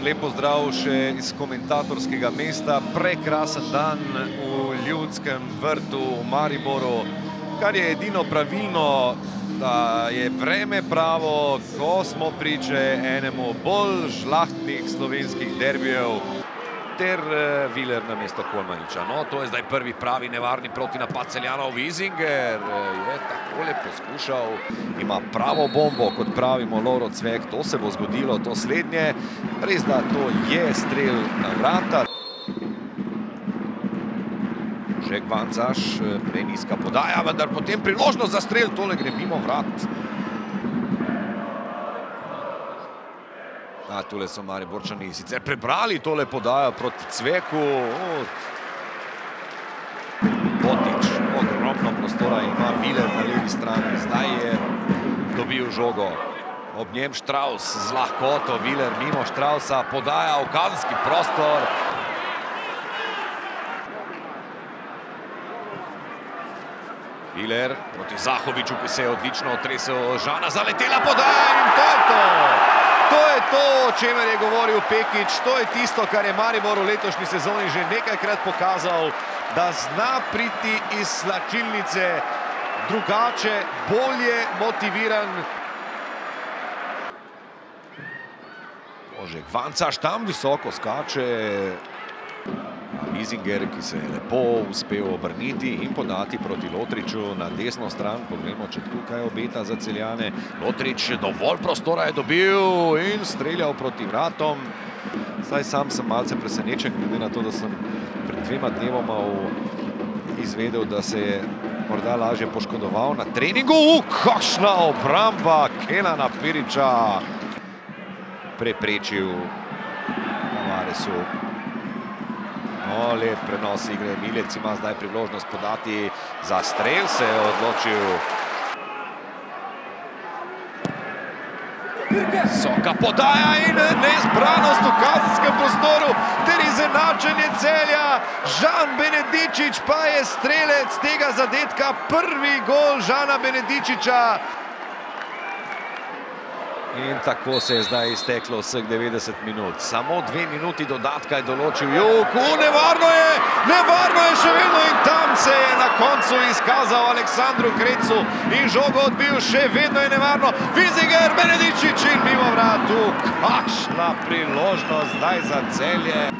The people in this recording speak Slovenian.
Lep pozdrav še iz komentatorskega mesta. Prekrasen dan v Ljudskem vrtu v Mariboru, kar je edino pravilno, da je vreme pravo, ko smo priče enemu bolj žlahtnih slovenskih derbijev, ter Viler namesto Kolmaniča. No, to je zdaj prvi pravi nevarni protinapad Celjanov. Vizinger je takole poskušal, ima pravo bombo, kot pravimo Lovro Cvek. To se bo zgodilo, to slednje. Res da, to je strel na vrata. Žek Vancaš, prenizka podaja, vendar potem priložnost za strel, tole gre mimo vrat. Tole so Mariborčani sicer prebrali tole podajo proti Cveku. Botič, ogromno prostora ima Viler na levi strani. Zdaj je dobil žogo. Ob njem Štravs z lahkoto, Viler mimo Štravsa podaja v kazenski prostor. Viler proti Zahoviču, ki se je odlično otresel Žana. Zaletela podaja in to je to! To je to, o čemer je govoril Pekič. To je tisto, kar je Maribor v letošnji sezoni že nekajkrat pokazal, da zna priti iz slačilnice drugače, bolje motiviran. Žek Vancaš tam visoko skače. Vizinger, ki se je lepo uspel obrniti in podati proti Lotriču na desno stran. Poglejmo, če tukaj obeta za Celjane. Lotrič dovolj prostora je dobil in streljal proti vratom. Zdaj sam sem malce presenečen, glede na to, da sem pred 2 dnevoma izvedel, da se je morda lažje poškodoval na treningu. Kakšna obramba Kenana Piriča preprečil Tavaresu. Lep prenos igre. Milec ima zdaj priložnost podati za strel, se je odločil. Visoka podaja in neizbranost v kazenskem prostoru ter izenačenje Celja. Žan Benedičič pa je strelec tega zadetka. Prvi gol Žana Benedičiča. In tako se je zdaj izteklo vseh 90 minut. Samo 2 minuti dodatka je določil Juk. Nevarno je še vedno in tam se je na koncu izkazal Aleksandru Krecu in žogo odbil. Še vedno je nevarno. Vizinger, Benedičič in mimo vratu. Kakšna priložnost zdaj za Celje.